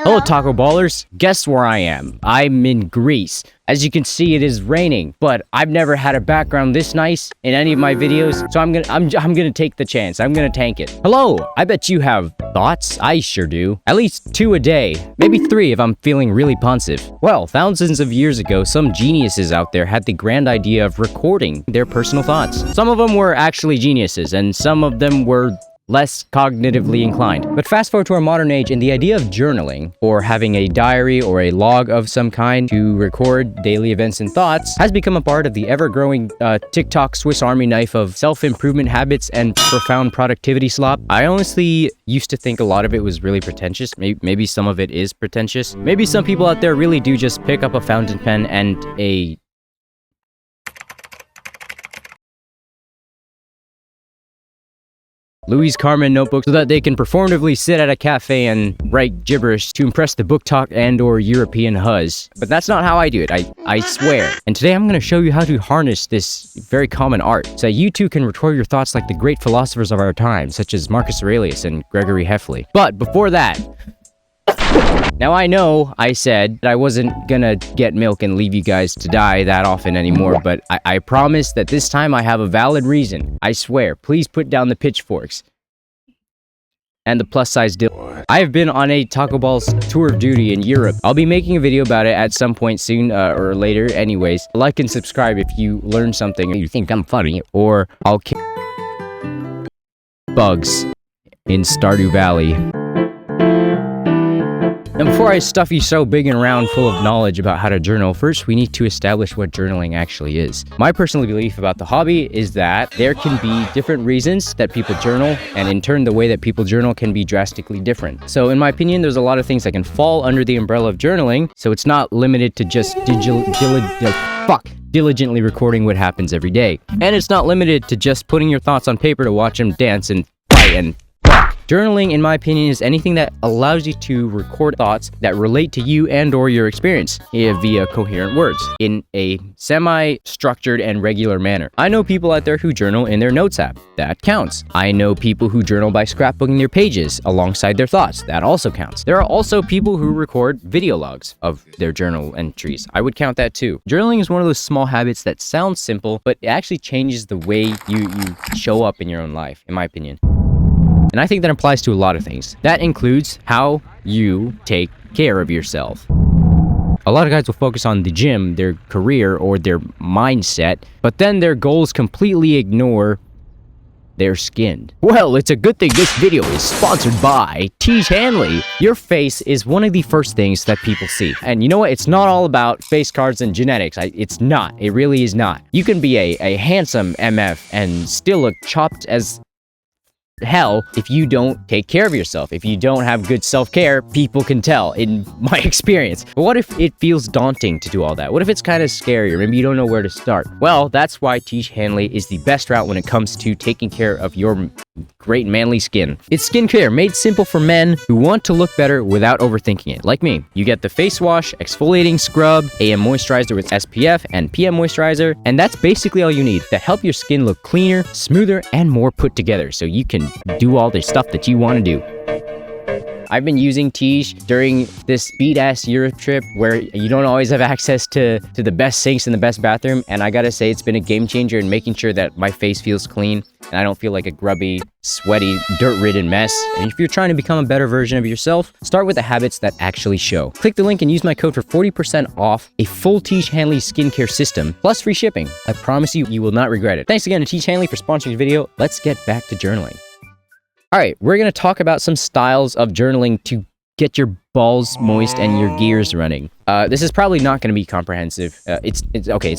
Hello, Taco Ballers. Guess where I am? I'm in Greece. As you can see, it is raining, but I've never had a background this nice in any of my videos, so I'm gonna take the chance. I'm gonna tank it. Hello, I bet you have thoughts. I sure do. At least 2 a day, maybe 3 if I'm feeling really pensive. Well, thousands of years ago, some geniuses out there had the grand idea of recording their personal thoughts. Some of them were actually geniuses, and some of them were less cognitively inclined. But fast forward to our modern age, and the idea of journaling, or having a diary or a log of some kind to record daily events and thoughts, has become a part of the ever-growing TikTok Swiss Army knife of self-improvement habits and profound productivity slop. I honestly used to think a lot of it was really pretentious. Maybe some of it is pretentious. Maybe some people out there really do just pick up a fountain pen and a Louise Carmen notebook so that they can performatively sit at a cafe and write gibberish to impress the book talk and or European huzz. But that's not how I do it, I swear. And today I'm going to show you how to harness this very common art so that you too can record your thoughts like the great philosophers of our time, such as Marcus Aurelius and Gregory Heffley. But before that, now I know I said that I wasn't gonna get milk and leave you guys to die that often anymore, but I promise that this time I have a valid reason. I swear. Please put down the pitchforks. And the plus-size dildo. I have been on a Taco Ball's tour of duty in Europe. I'll be making a video about it at some point soon, or later anyways. Like and subscribe if you learn something or you think I'm funny, or I'll kill bugs in Stardew Valley. Now, before I stuff you so big and round full of knowledge about how to journal, first we need to establish what journaling actually is. My personal belief about the hobby is that there can be different reasons that people journal, and in turn the way that people journal can be drastically different. So in my opinion, there's a lot of things that can fall under the umbrella of journaling, so it's not limited to just diligently recording what happens every day. And it's not limited to just putting your thoughts on paper to watch them dance and fight and journaling, in my opinion, is anything that allows you to record thoughts that relate to you and or your experience via coherent words in a semi-structured and regular manner. I know people out there who journal in their notes app. That counts. I know people who journal by scrapbooking their pages alongside their thoughts. That also counts. There are also people who record video logs of their journal entries. I would count that too. Journaling is one of those small habits that sounds simple, but it actually changes the way you show up in your own life, in my opinion. And I think that applies to a lot of things. That includes how you take care of yourself. A lot of guys will focus on the gym, their career, or their mindset, but then their goals completely ignore their skin. Well, it's a good thing this video is sponsored by Tiege Hanley. Your face is one of the first things that people see. And you know what? It's not all about face cards and genetics. It's not. It really is not. You can be a handsome MF and still look chopped as hell if you don't take care of yourself. If you don't have good self-care, people can tell, in my experience. But what if it feels daunting to do all that? What if it's kind of scary, or maybe you don't know where to start? Well, that's why Tiege Hanley is the best route when it comes to taking care of your great manly skin. It's skincare made simple for men who want to look better without overthinking it, like me. You get the face wash, exfoliating scrub, AM moisturizer with SPF, and PM moisturizer, and that's basically all you need to help your skin look cleaner, smoother, and more put together so you can do all the stuff that you want to do. I've been using Tiege during this beat-ass Europe trip where you don't always have access to the best sinks and the best bathroom, and I gotta say it's been a game changer in making sure that my face feels clean and I don't feel like a grubby, sweaty, dirt-ridden mess. And if you're trying to become a better version of yourself, start with the habits that actually show. Click the link and use my code for 40% off a full Tiege Hanley skincare system, plus free shipping. I promise you, you will not regret it. Thanks again to Tiege Hanley for sponsoring the video. Let's get back to journaling. Alright, we're going to talk about some styles of journaling to get your balls moist and your gears running. This is probably not going to be comprehensive. It's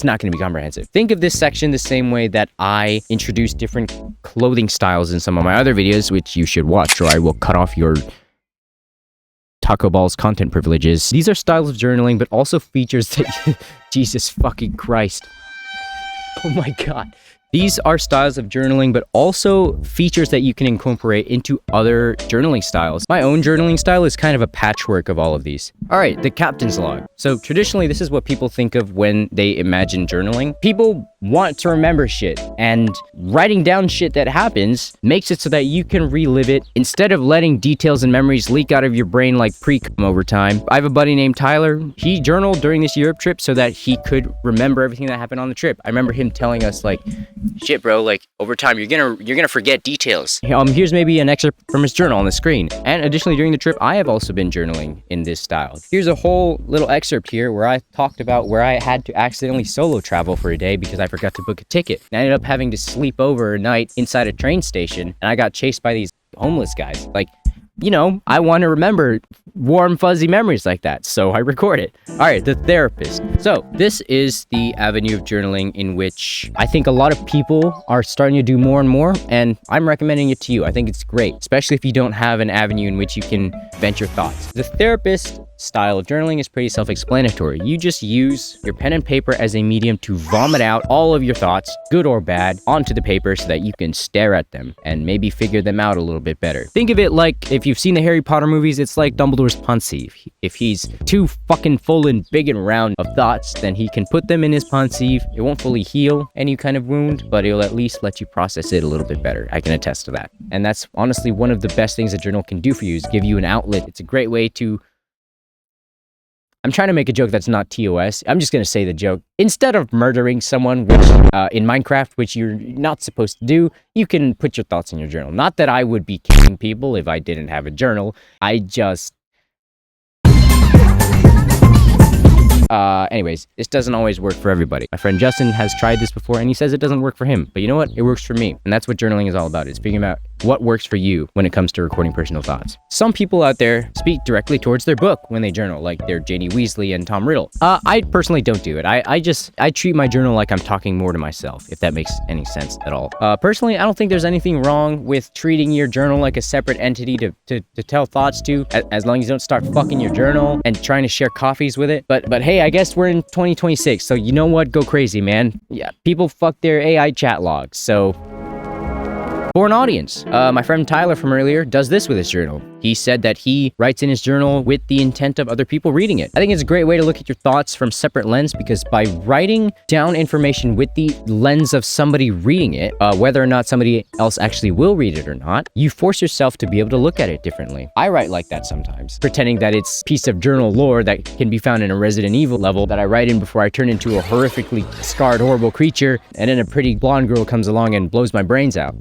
not going to be comprehensive. Think of this section the same way that I introduce different clothing styles in some of my other videos, which you should watch, or I will cut off your Taco Ball's content privileges. These are styles of journaling, but also features that... Jesus fucking Christ. Oh my god. These are styles of journaling, but also features that you can incorporate into other journaling styles. My own journaling style is kind of a patchwork of all of these. All right, the captain's log. So traditionally, this is what people think of when they imagine journaling. People want to remember shit, and writing down shit that happens makes it so that you can relive it instead of letting details and memories leak out of your brain like pre-cum over time. I have a buddy named Tyler. He journaled during this Europe trip so that he could remember everything that happened on the trip. I remember him telling us, like, shit bro, like over time you're gonna forget details. Here's maybe an excerpt from his journal on the screen. And additionally, during the trip I have also been journaling in this style. Here's a whole little excerpt here where I talked about where I had to accidentally solo travel for a day because I forgot to book a ticket, and I ended up having to sleep over a night inside a train station, and I got chased by these homeless guys. Like, you know, I want to remember warm, fuzzy memories like that, so I record it. All right, the therapist. So this is the avenue of journaling in which I think a lot of people are starting to do more and more, and I'm recommending it to you. I think it's great, especially if you don't have an avenue in which you can vent your thoughts. The therapist style of journaling is pretty self-explanatory. You just use your pen and paper as a medium to vomit out all of your thoughts, good or bad, onto the paper so that you can stare at them and maybe figure them out a little bit better. Think of it like, if you've seen the Harry Potter movies, it's like Dumbledore's Pensieve. If he's too fucking full and big and round of thoughts, then he can put them in his Pensieve. It won't fully heal any kind of wound, but it'll at least let you process it a little bit better. I can attest to that. And that's honestly one of the best things a journal can do for you, is give you an outlet. It's a great way to... I'm trying to make a joke that's not TOS. I'm just going to say the joke. Instead of murdering someone, which in Minecraft, which you're not supposed to do, you can put your thoughts in your journal. Not that I would be killing people if I didn't have a journal. I just... anyways, this doesn't always work for everybody. My friend Justin has tried this before, and he says it doesn't work for him. But you know what? It works for me. And that's what journaling is all about. It's figuring out what works for you when it comes to recording personal thoughts. Some people out there speak directly towards their book when they journal, like they're Ginny Weasley and Tom Riddle. I personally don't do it. I treat my journal like I'm talking more to myself, if that makes any sense at all. Personally, I don't think there's anything wrong with treating your journal like a separate entity to tell thoughts to, as long as you don't start fucking your journal and trying to share coffees with it. But hey, I guess we're in 2026, so you know what? Go crazy, man. Yeah, people fuck their AI chat logs, so... For an audience, my friend Tyler from earlier does this with his journal. He said that he writes in his journal with the intent of other people reading it. I think it's a great way to look at your thoughts from separate lens, because by writing down information with the lens of somebody reading it, whether or not somebody else actually will read it or not, you force yourself to be able to look at it differently. I write like that sometimes, pretending that it's a piece of journal lore that can be found in a Resident Evil level that I write in before I turn into a horrifically scarred, horrible creature, and then a pretty blonde girl comes along and blows my brains out.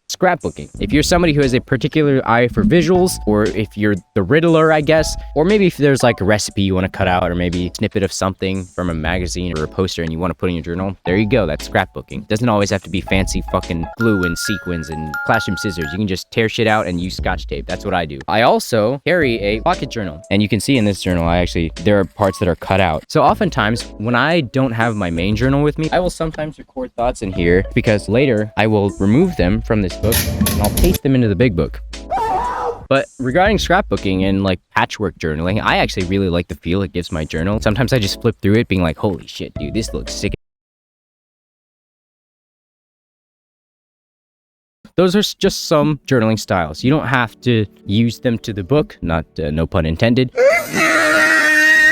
Scrapbooking. If you're somebody who has a particular eye for visuals, or if you're the Riddler, I guess, or maybe if there's like a recipe you want to cut out, or maybe a snippet of something from a magazine or a poster and you want to put in your journal, there you go, that's scrapbooking. Doesn't always have to be fancy fucking glue and sequins and classroom scissors. You can just tear shit out and use Scotch tape. That's what I do. I also carry a pocket journal, and you can see in this journal, there are parts that are cut out. So oftentimes, when I don't have my main journal with me, I will sometimes record thoughts in here, because later I will remove them from this book and I'll paste them into the big book. But regarding scrapbooking and like patchwork journaling, I actually really like the feel it gives my journal. Sometimes I just flip through it being like, holy shit, dude, this looks sick. Those are just some journaling styles. You don't have to use them to the book, no pun intended.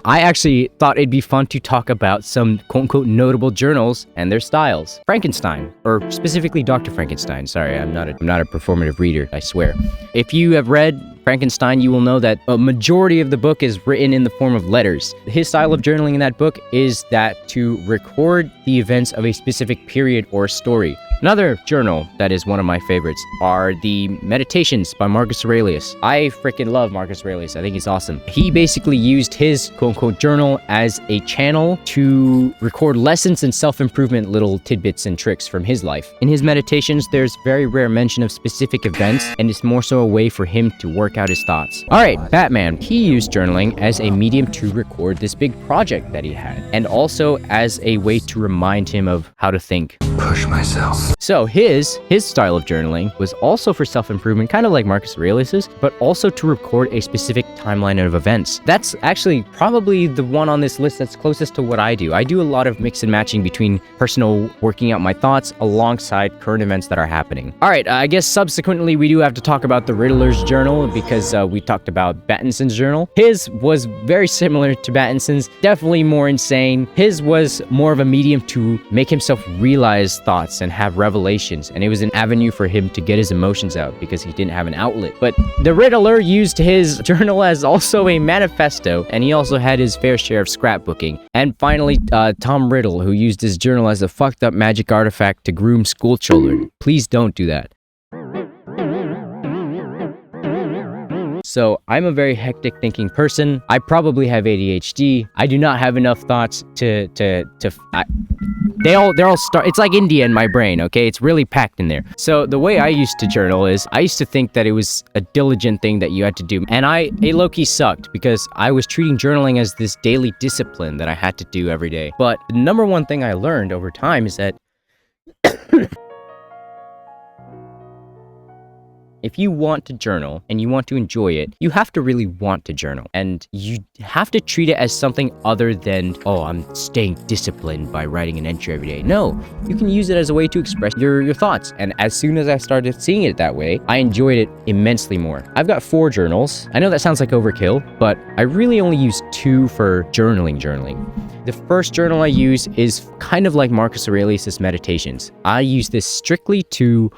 I actually thought it'd be fun to talk about some quote-unquote notable journals and their styles. Frankenstein, or specifically Dr. Frankenstein. Sorry, I'm not a performative reader, I swear. If you have read Frankenstein, you will know that a majority of the book is written in the form of letters. His style of journaling in that book is that to record the events of a specific period or story. Another journal that is one of my favorites are the Meditations by Marcus Aurelius. I freaking love Marcus Aurelius. I think he's awesome. He basically used his quote-unquote journal as a channel to record lessons and self-improvement little tidbits and tricks from his life. In his Meditations, there's very rare mention of specific events, and it's more so a way for him to work out his thoughts. All right, Batman. He used journaling as a medium to record this big project that he had, and also as a way to remind him of how to think. push myself. So his style of journaling was also for self-improvement, kind of like Marcus Aurelius's, but also to record a specific timeline of events. That's actually probably the one on this list that's closest to what I do. I do a lot of mix and matching between personal working out my thoughts alongside current events that are happening. All right, I guess subsequently we do have to talk about the Riddler's journal because we talked about Battinson's journal. His was very similar to Battinson's, definitely more insane. His was more of a medium to make himself realize thoughts and have revelations, and it was an avenue for him to get his emotions out because he didn't have an outlet. But the Riddler used his journal as also a manifesto, and he also had his fair share of scrapbooking. And finally, Tom Riddle, who used his journal as a fucked up magic artifact to groom school children. Please don't do that. So I'm a very hectic thinking person. I probably have ADHD. I do not have enough thoughts they all start, it's like India in my brain, okay? It's really packed in there. So the way I used to journal is, I used to think that it was a diligent thing that you had to do. And it low-key sucked because I was treating journaling as this daily discipline that I had to do every day. But the number one thing I learned over time is that if you want to journal and you want to enjoy it, you have to really want to journal. And you have to treat it as something other than, oh, I'm staying disciplined by writing an entry every day. No, you can use it as a way to express your thoughts. And as soon as I started seeing it that way, I enjoyed it immensely more. I've got 4 journals. I know that sounds like overkill, but I really only use 2 for journaling. The first journal I use is kind of like Marcus Aurelius' meditations. I use this strictly to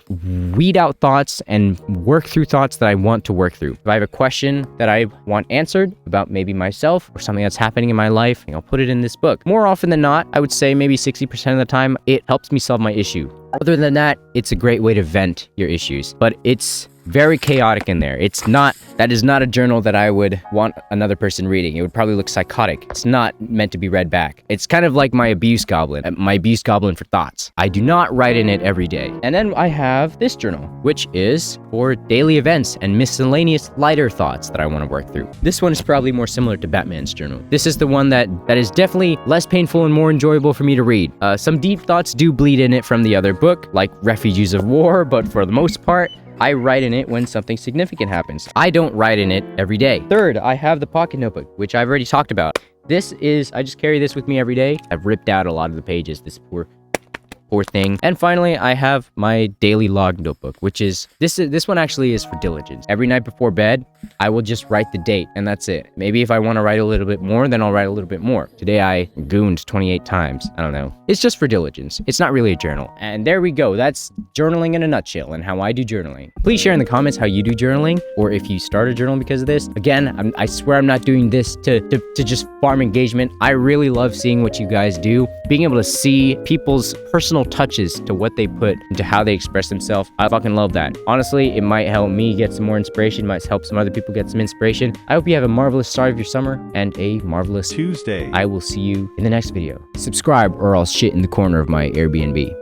weed out thoughts and work through thoughts that I want to work through. If I have a question that I want answered about maybe myself or something that's happening in my life, I'll put it in this book. More often than not, I would say maybe 60% of the time, it helps me solve my issue. Other than that, it's a great way to vent your issues, but it's very chaotic in there. That is not a journal that I would want another person reading. It would probably look psychotic. It's not meant to be read back. It's kind of like my abuse goblin for thoughts. I do not write in it every day. And then I have this journal, which is for daily events and miscellaneous lighter thoughts that I want to work through. This one is probably more similar to Batman's journal. This is the one that is definitely less painful and more enjoyable for me to read. Some deep thoughts do bleed in it from the other book, like Refugees of War, but for the most part, I write in it when something significant happens. I don't write in it every day. Third, I have the pocket notebook, which I've already talked about. I just carry this with me every day. I've ripped out a lot of the pages, this poor thing. And finally, I have my daily log notebook, which is, this one actually is for diligence. Every night before bed, I will just write the date, and that's it. Maybe if I want to write a little bit more, then I'll write a little bit more. Today I gooned 28 times. I don't know. It's just for diligence. It's not really a journal. And there we go. That's journaling in a nutshell and how I do journaling. Please share in the comments how you do journaling, or if you started journaling because of this. Again, I swear I'm not doing this to just farm engagement. I really love seeing what you guys do. Being able to see people's personal touches to what they put into how they express themselves. I fucking love that. Honestly, it might help me get some more inspiration, might help some other people get some inspiration. I hope you have a marvelous start of your summer and a marvelous Tuesday. I will see you in the next video. Subscribe or I'll shit in the corner of my Airbnb.